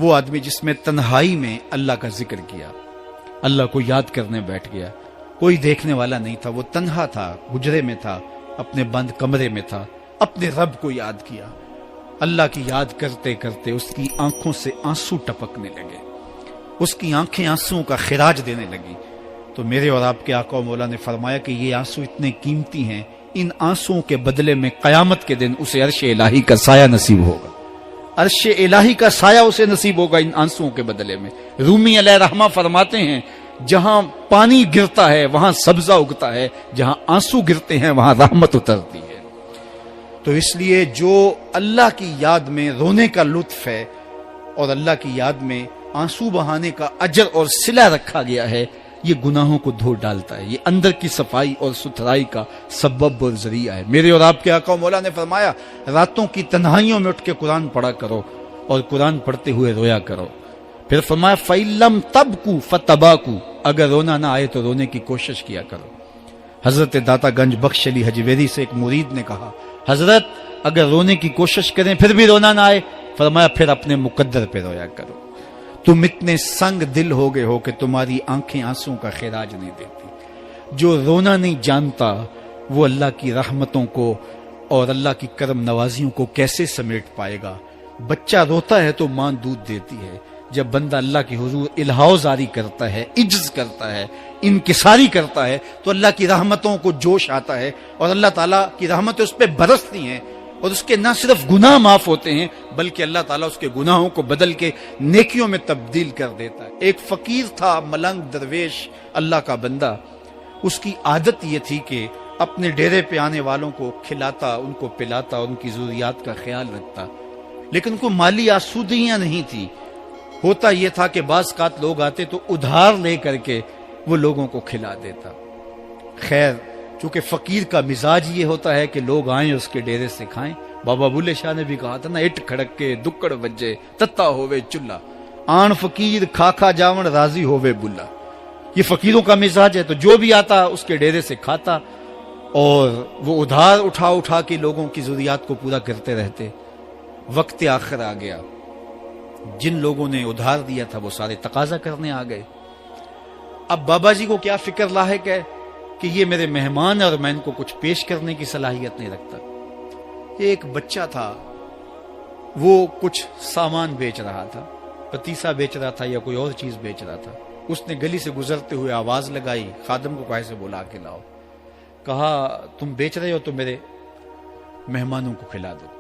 وہ آدمی جس میں تنہائی میں اللہ کا ذکر کیا، اللہ کو یاد کرنے بیٹھ گیا، کوئی دیکھنے والا نہیں تھا، وہ تنہا تھا، حجرے میں تھا، اپنے بند کمرے میں تھا، اپنے رب کو یاد کیا۔ اللہ کی یاد کرتے کرتے اس کی آنکھوں سے آنسو ٹپکنے لگے، اس کی آنکھیں آنسوؤں کا خراج دینے لگی۔ تو میرے اور آپ کے آقا و مولا نے فرمایا کہ یہ آنسو اتنے قیمتی ہیں، ان آنسوؤں کے بدلے میں قیامت کے دن اسے عرش الہی کا سایہ نصیب ہوگا، عرش الہی کا سایہ اسے نصیب ہوگا ان آنسوؤں کے بدلے میں۔ رومی علیہ رحمہ فرماتے ہیں جہاں پانی گرتا ہے وہاں سبزہ اگتا ہے، جہاں آنسو گرتے ہیں وہاں رحمت اترتی ہے۔ تو اس لیے جو اللہ کی یاد میں رونے کا لطف ہے اور اللہ کی یاد میں آنسو بہانے کا اجر اور صلہ رکھا گیا ہے، یہ گناہوں کو دھو ڈالتا ہے، یہ اندر کی صفائی اور ستھرائی کا سبب اور ذریعہ ہے۔ میرے اور آپ کے آقا و مولا نے فرمایا راتوں کی تنہائیوں میں اٹھ کے قرآن پڑھا کرو اور قرآن پڑھتے ہوئے رویا کرو۔ پھر فرمایا فَإِلَّمْ تَبْكُوا فَتَبَاكُوا، اگر رونا نہ آئے تو رونے کی کوشش کیا کرو۔ حضرت داتا گنج بخش علی حجویری سے ایک مرید نے کہا حضرت اگر رونے کی کوشش کریں پھر بھی رونا نہ آئے، فرمایا پھر اپنے مقدر پہ رویا کرو۔ تم اتنے سنگ دل ہو گئے ہو کہ تمہاری آنکھیں آنسوں کا خراج نہیں دیتی۔ جو رونا نہیں جانتا وہ اللہ کی رحمتوں کو اور اللہ کی کرم نوازیوں کو کیسے سمیٹ پائے گا؟ بچہ روتا ہے تو ماں دودھ دیتی ہے، جب بندہ اللہ کے حضور الہاؤ زاری کرتا ہے، عجز کرتا ہے، انکساری کرتا ہے تو اللہ کی رحمتوں کو جوش آتا ہے اور اللہ تعالیٰ کی رحمتیں اس پہ برستی ہیں، اور اس کے نہ صرف گناہ معاف ہوتے ہیں بلکہ اللہ تعالیٰ اس کے گناہوں کو بدل کے نیکیوں میں تبدیل کر دیتا ہے۔ ایک فقیر تھا، ملنگ درویش، اللہ کا بندہ، اس کی عادت یہ تھی کہ اپنے ڈیرے پہ آنے والوں کو کھلاتا، ان کو پلاتا، ان کی ضروریات کا خیال رکھتا، لیکن کو مالی آسودگیاں نہیں تھی۔ ہوتا یہ تھا کہ بعض اوقات لوگ آتے تو ادھار لے کر کے وہ لوگوں کو کھلا دیتا۔ خیر چونکہ فقیر کا مزاج یہ ہوتا ہے کہ لوگ آئیں اس کے ڈیرے سے کھائیں، بابا بلے شاہ نے بھی کہا تھا نا، اٹ کھڑک کے دکڑ بجے تتا ہووے چلا، آن فقیر کھا کھا جاون راضی ہووے بلا۔ یہ فقیروں کا مزاج ہے، تو جو بھی آتا اس کے ڈیرے سے کھاتا اور وہ ادھار اٹھا اٹھا کے لوگوں کی ضروریات کو پورا کرتے رہتے۔ وقت آخر آ گیا، جن لوگوں نے ادھار دیا تھا وہ سارے تقاضا کرنے آ گئے۔ اب بابا جی کو کیا فکر لاحق ہے کہ یہ میرے مہمان اور میں ان کو کچھ پیش کرنے کی صلاحیت نہیں رکھتا۔ ایک بچہ تھا، وہ کچھ سامان بیچ رہا تھا، پتیسا بیچ رہا تھا یا کوئی اور چیز بیچ رہا تھا۔ اس نے گلی سے گزرتے ہوئے آواز لگائی، خادم کو کہا سے بلا کے لاؤ، کہا تم بیچ رہے ہو تو میرے مہمانوں کو کھلا دو۔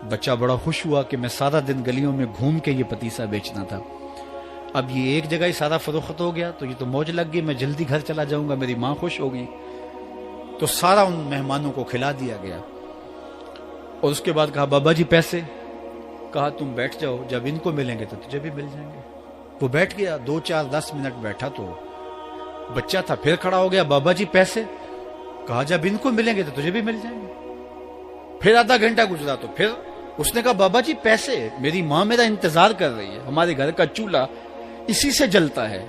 بچہ بڑا خوش ہوا کہ میں سارا دن گلیوں میں گھوم کے یہ پتیسا بیچنا تھا، اب یہ ایک جگہ ہی سارا فروخت ہو گیا تو یہ تو موج لگ گئی، میں جلدی گھر چلا جاؤں گا، میری ماں خوش ہوگی۔ تو سارا ان مہمانوں کو کھلا دیا گیا اور اس کے بعد کہا بابا جی پیسے؟ کہا تم بیٹھ جاؤ، جب ان کو ملیں گے تو تجھے بھی مل جائیں گے۔ وہ بیٹھ گیا، 2 4 10 منٹ بیٹھا تو بچہ تھا، پھر کھڑا ہو گیا، بابا جی پیسے؟ کہا جب ان کو ملیں گے تو تجھے بھی مل جائیں گے۔ پھر آدھا گھنٹہ گزرا تو پھر اس نے کہا بابا جی پیسے؟ میری ماں میرا انتظار کر رہی ہے، ہمارے گھر کا چولہا اسی سے جلتا ہے،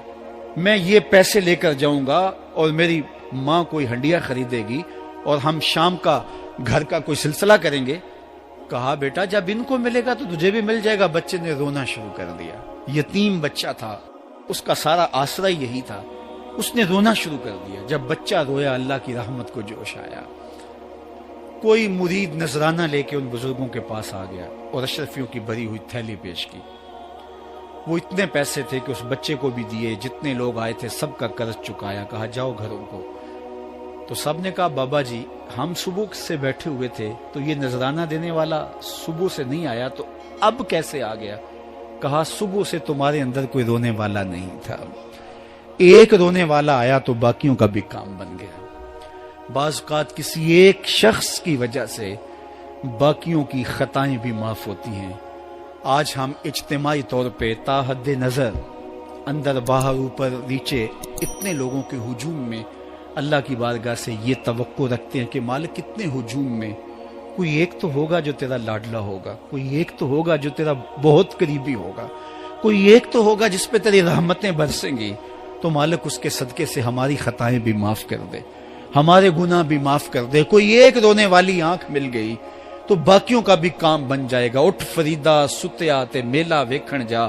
میں یہ پیسے لے کر جاؤں گا اور میری ماں کوئی ہنڈیا خریدے گی اور ہم شام کا گھر کا کوئی سلسلہ کریں گے۔ کہا بیٹا جب ان کو ملے گا تو تجھے بھی مل جائے گا۔ بچے نے رونا شروع کر دیا، یتیم بچہ تھا، اس کا سارا آسرا یہی تھا، اس نے رونا شروع کر دیا۔ جب بچہ رویا اللہ کی رحمت کو جوش آیا۔ کوئی مرید نذرانہ لے کے ان بزرگوں کے پاس آ گیا اور اشرفیوں کی بھری ہوئی تھیلی پیش کی۔ وہ اتنے پیسے تھے کہ اس بچے کو بھی دیے، جتنے لوگ آئے تھے سب کا قرض چکایا، کہا جاؤ گھروں کو۔ تو سب نے کہا بابا جی ہم صبح سے بیٹھے ہوئے تھے تو یہ نذرانہ دینے والا صبح سے نہیں آیا تو اب کیسے آ گیا؟ کہا صبح سے تمہارے اندر کوئی رونے والا نہیں تھا، ایک رونے والا آیا تو باقیوں کا بھی کام بن گیا۔ بعض اوقات کسی ایک شخص کی وجہ سے باقیوں کی خطائیں بھی معاف ہوتی ہیں۔ آج ہم اجتماعی طور پہ تا حد نظر اندر باہر اوپر نیچے اتنے لوگوں کے ہجوم میں اللہ کی بارگاہ سے یہ توقع رکھتے ہیں کہ مالک کتنے ہجوم میں کوئی ایک تو ہوگا جو تیرا لاڈلا ہوگا، کوئی ایک تو ہوگا جو تیرا بہت قریبی ہوگا، کوئی ایک تو ہوگا جس پہ تیری رحمتیں برسیں گی۔ تو مالک اس کے صدقے سے ہماری خطائیں بھی معاف کر دے، ہمارے گناہ بھی معاف کر دے۔ کوئی ایک رونے والی آنکھ مل گئی تو باقیوں کا بھی کام بن جائے گا۔ اٹھ فریدا ستیا تے میلہ ویکھن جا،